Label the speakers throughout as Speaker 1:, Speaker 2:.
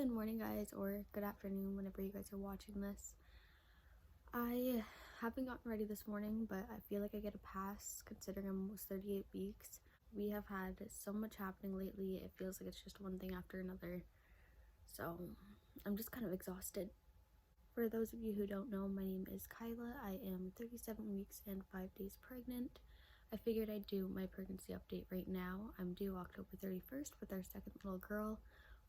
Speaker 1: Good morning, guys, or good afternoon whenever you guys are watching this. I haven't gotten ready this morning, but I feel like I get a pass considering I'm almost 38 weeks. We have had so much happening lately, it feels like it's just one thing after another. So I'm just kind of exhausted. For those of you who don't know, my name is Kyla. I am 37 weeks and 5 days pregnant. I figured I'd do my pregnancy update right now. I'm due October 31st with our second little girl.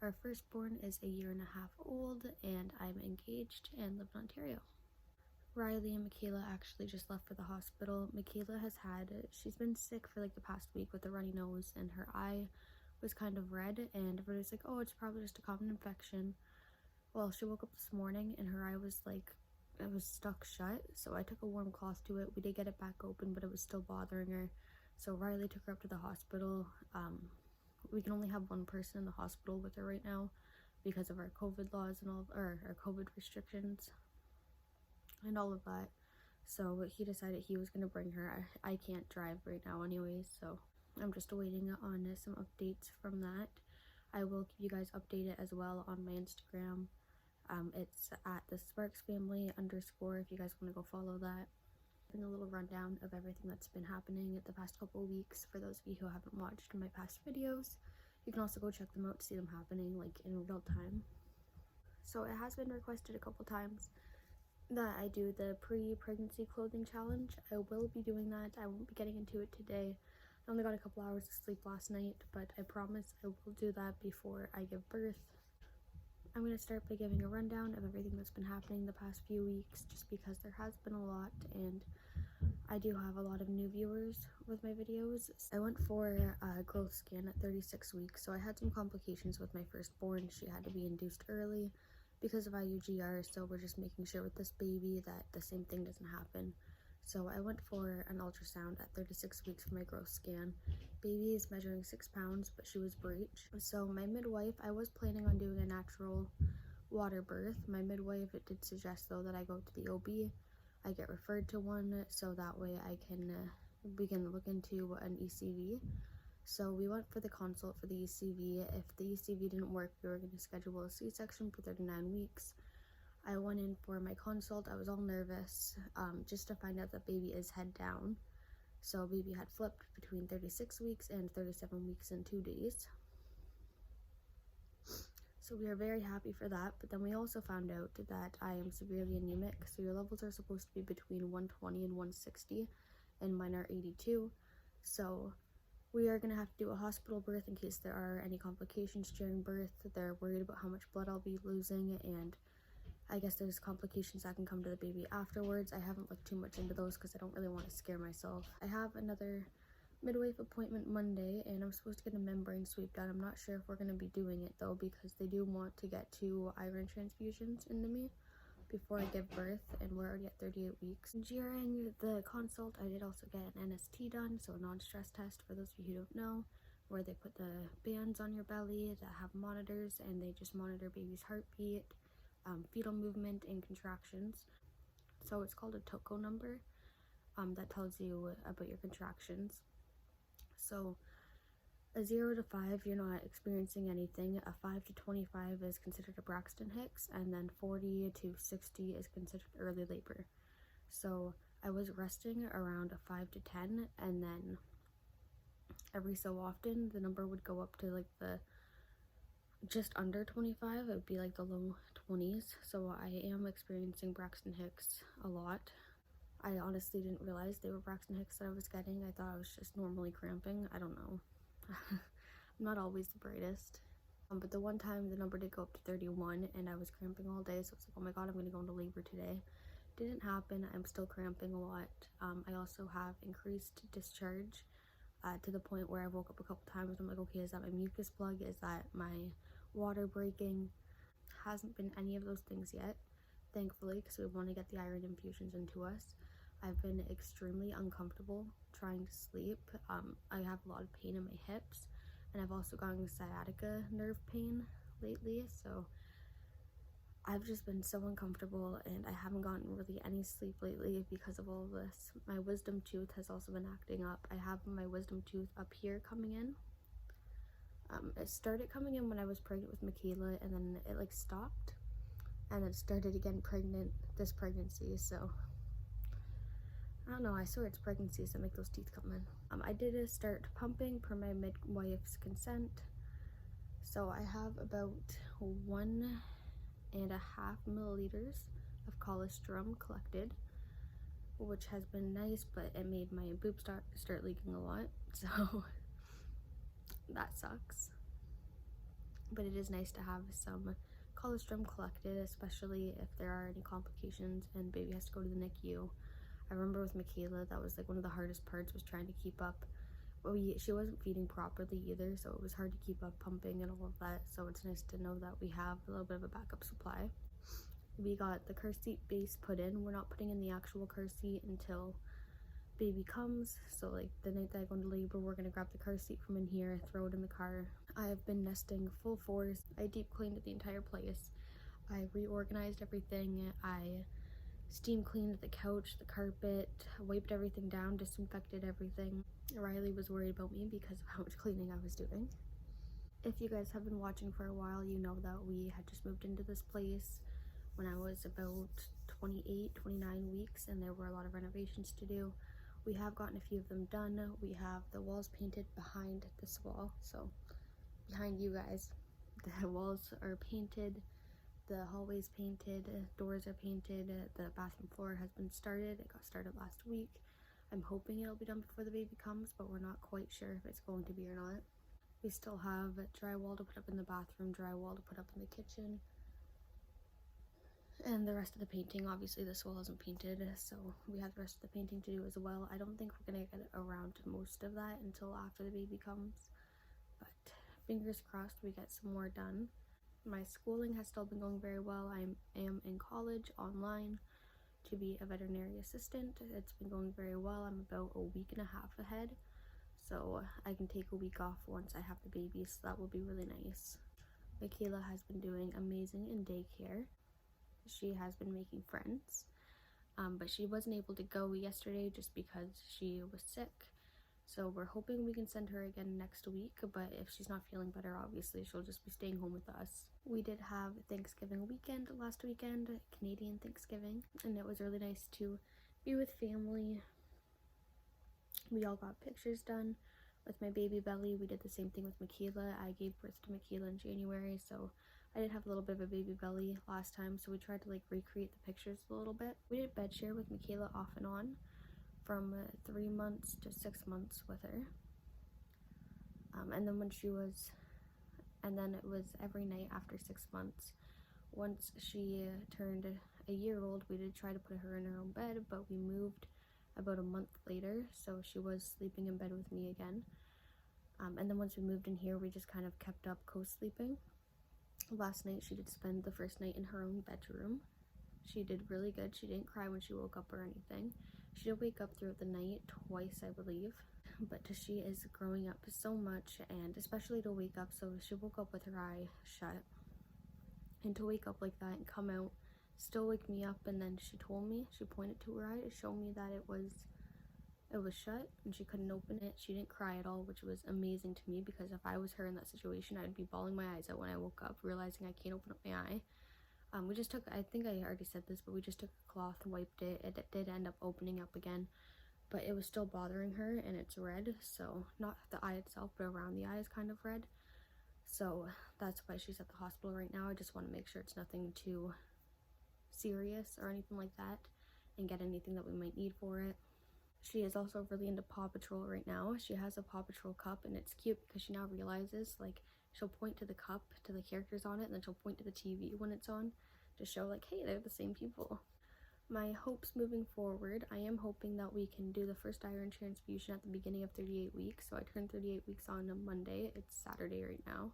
Speaker 1: Our firstborn is a year and a half old, and I'm engaged and live in Ontario. Riley and Mikaela actually just left for the hospital. Mikaela she's been sick for like the past week with a runny nose, and her eye was kind of red, and everybody's like, oh, it's probably just a common infection. Well, she woke up this morning and her eye was like, it was stuck shut, so I took a warm cloth to it. We did get it back open, but it was still bothering her, so Riley took her up to the hospital. We can only have one person in the hospital with her right now because of our COVID laws and our COVID restrictions and all of that. So he decided he was going to bring her. I can't drive right now anyways, so I'm just waiting on some updates from that. I will keep you guys updated as well on my Instagram. It's at the Sparks Family _ if you guys want to go follow that. A little rundown of everything that's been happening the past couple of weeks for those of you who haven't watched my past videos. You can also go check them out to see them happening like in real time. So it has been requested a couple times that I do the pre-pregnancy clothing challenge. I will be doing that. I won't be getting into it today. I only got a couple hours of sleep last night, but I promise I will do that before I give birth. I'm going to start by giving a rundown of everything that's been happening the past few weeks, just because there has been a lot, and I do have a lot of new viewers with my videos. I went for a growth scan at 36 weeks, so I had some complications with my firstborn. She had to be induced early because of IUGR, so we're just making sure with this baby that the same thing doesn't happen. So I went for an ultrasound at 36 weeks for my growth scan. Baby is measuring 6 pounds, but she was breech. So my midwife, I was planning on doing a natural water birth. My midwife did suggest though that I go to the OB. I get referred to one, so that way we can look into an ECV. So we went for the consult for the ECV. If the ECV didn't work, we were going to schedule a C-section for 39 weeks. I went in for my consult. I was all nervous, just to find out that baby is head down. So baby had flipped between 36 weeks and 37 weeks and 2 days. So we are very happy for that, but then we also found out that I am severely anemic. So your levels are supposed to be between 120 and 160, and mine are 82. So we are going to have to do a hospital birth in case there are any complications during birth. They're worried about how much blood I'll be losing, and I guess there's complications that can come to the baby afterwards. I haven't looked too much into those because I don't really want to scare myself. I have another midwife appointment Monday, and I'm supposed to get a membrane sweep done. I'm not sure if we're going to be doing it though, because they do want to get 2 iron transfusions into me before I give birth, and we're already at 38 weeks. During the consult, I did also get an NST done, so a non-stress test for those of you who don't know, where they put the bands on your belly that have monitors, and they just monitor baby's heartbeat, fetal movement, and contractions. So it's called a TOCO number that tells you about your contractions. So a 0 to 5, you're not experiencing anything. A 5 to 25 is considered a Braxton Hicks, and then 40 to 60 is considered early labor. So I was resting around a 5 to 10, and then every so often the number would go up to like the just under 25. It would be like the low 20s. So I am experiencing Braxton Hicks a lot. I honestly didn't realize they were Braxton Hicks that I was getting. I thought I was just normally cramping. I don't know. I'm not always the brightest. But the one time the number did go up to 31 and I was cramping all day, so I was like, oh my god, I'm going to go into labor today. Didn't happen. I'm still cramping a lot. I also have increased discharge to the point where I woke up a couple times. I'm like, okay, is that my mucus plug? Is that my water breaking? Hasn't been any of those things yet, thankfully, because we want to get the iron infusions into us. I've been extremely uncomfortable trying to sleep. I have a lot of pain in my hips, and I've also gotten sciatica nerve pain lately, so I've just been so uncomfortable, and I haven't gotten really any sleep lately because of all of this. My wisdom tooth has also been acting up. I have my wisdom tooth up here coming in. It started coming in when I was pregnant with Mikaela, and then it like stopped, and then started again this pregnancy. So I don't know, I swear it's pregnancies that make those teeth come in. I did start pumping per my midwife's consent. So I have about 1.5 milliliters of colostrum collected, which has been nice, but it made my boob start leaking a lot, so that sucks. But it is nice to have some colostrum collected, especially if there are any complications and baby has to go to the NICU. I remember with Mikaela, that was like one of the hardest parts, was trying to keep up. She wasn't feeding properly either, so it was hard to keep up pumping and all of that, so it's nice to know that we have a little bit of a backup supply. We got the car seat base put in. We're not putting in the actual car seat until baby comes, so like the night that I go into labor, we're gonna grab the car seat from in here, throw it in the car. I have been nesting full force. I deep cleaned the entire place. I reorganized everything. I steam cleaned the couch, the carpet, wiped everything down, disinfected everything. Riley was worried about me because of how much cleaning I was doing. If you guys have been watching for a while, you know that we had just moved into this place when I was about 28, 29 weeks, and there were a lot of renovations to do. We have gotten a few of them done. We have the walls painted behind this wall, so behind you guys. The walls are painted, the hallways painted, doors are painted, the bathroom floor has been started. It got started last week. I'm hoping it'll be done before the baby comes, but we're not quite sure if it's going to be or not. We still have drywall to put up in the bathroom, drywall to put up in the kitchen, and the rest of the painting. Obviously this wall isn't painted, so we have the rest of the painting to do as well. I don't think we're gonna get around to most of that until after the baby comes, but fingers crossed we get some more done. My schooling has still been going very well. I am in college online to be a veterinary assistant. It's been going very well. I'm about a week and a half ahead, so I can take a week off once I have the baby, so that will be really nice. Mikaela has been doing amazing in daycare. She has been making friends, but she wasn't able to go yesterday just because she was sick. So we're hoping we can send her again next week, but if she's not feeling better, obviously she'll just be staying home with us. We did have Thanksgiving weekend last weekend, Canadian Thanksgiving, and it was really nice to be with family. We all got pictures done with my baby belly. We did the same thing with Mikaela. I gave birth to Mikaela in January, so I did have a little bit of a baby belly last time, so we tried to like recreate the pictures a little bit. We did bed share with Mikaela off and on from 3 months to 6 months with her, and then it was every night after 6 months. Once she turned a year old, we did try to put her in her own bed, but we moved about a month later, so she was sleeping in bed with me again. And then once we moved in here, we just kind of kept up co-sleeping. Last night she did spend the first night in her own bedroom. She did really good. She didn't cry when she woke up or anything. She did wake up throughout the night twice, I believe, but she is growing up so much, and especially to wake up. So she woke up with her eye shut, and to wake up like that and come out, still wake me up, and then she told me, she pointed to her eye to show me that it was shut and she couldn't open it. She didn't cry at all, which was amazing to me, because if I was her in that situation, I'd be bawling my eyes out when I woke up, realizing I can't open up my eye. We just took, I think I already said this, but we just took a cloth and wiped it. It did end up opening up again, but it was still bothering her, and it's red, so not the eye itself, but around the eye is kind of red. So that's why she's at the hospital right now. I just want to make sure it's nothing too serious or anything like that, and get anything that we might need for it. She is also really into Paw Patrol right now. She has a Paw Patrol cup, and it's cute because she now realizes, like, she'll point to the cup, to the characters on it, and then she'll point to the TV when it's on to show, like, hey, they're the same people. My hopes moving forward, I am hoping that we can do the first iron transfusion at the beginning of 38 weeks. So I turned 38 weeks on Monday. It's Saturday right now.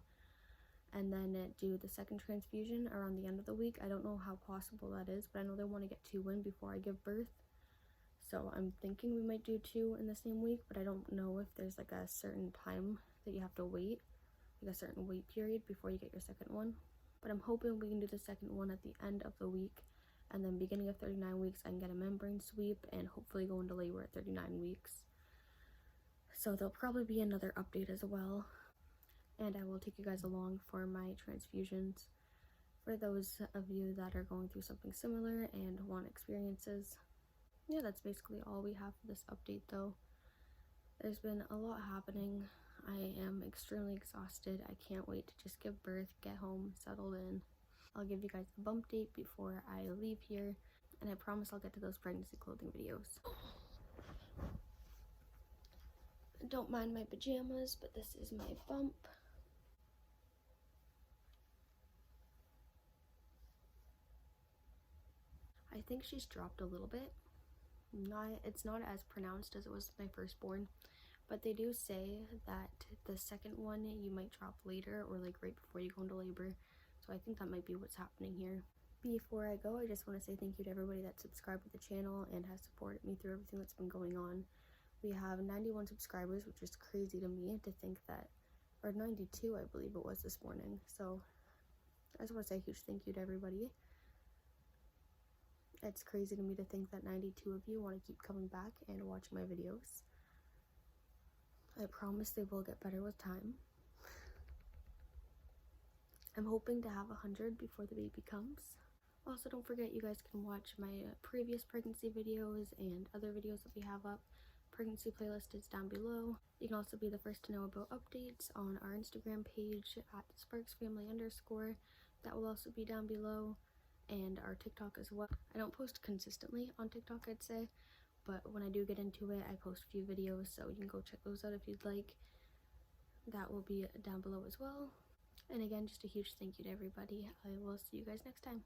Speaker 1: And then do the second transfusion around the end of the week. I don't know how possible that is, but I know they want to get 2 in before I give birth. So I'm thinking we might do 2 in the same week, but I don't know if there's like a certain time that you have to wait, like a certain wait period before you get your second one. But I'm hoping we can do the second one at the end of the week, and then beginning of 39 weeks I can get a membrane sweep and hopefully go into labor at 39 weeks. So there'll probably be another update as well. and I will take you guys along for my transfusions for those of you that are going through something similar and want experiences. Yeah, that's basically all we have for this update though. There's been a lot happening. I am extremely exhausted. I can't wait to just give birth, get home, settle in. I'll give you guys a bump date before I leave here, and I promise I'll get to those pregnancy clothing videos. Don't mind my pajamas, but this is my bump. I think she's dropped a little bit. It's not as pronounced as it was with my firstborn, but they do say that the second one you might drop later or like right before you go into labor. So I think that might be what's happening here. Before I go, I just want to say thank you to everybody that subscribed to the channel and has supported me through everything that's been going on. We have 91 subscribers, which is crazy to me to think that, or 92 I believe it was this morning. So I just want to say a huge thank you to everybody. It's crazy to me to think that 92 of you want to keep coming back and watching my videos. I promise they will get better with time. I'm hoping to have 100 before the baby comes. Also, don't forget you guys can watch my previous pregnancy videos and other videos that we have up. Pregnancy playlist is down below. You can also be the first to know about updates on our Instagram page at sparksfamily_. That will also be down below, and our TikTok as well. I don't post consistently on TikTok, I'd say, but when I do get into it, I post a few videos, so you can go check those out if you'd like. That will be down below as well. And again, just a huge thank you to everybody. I will see you guys next time.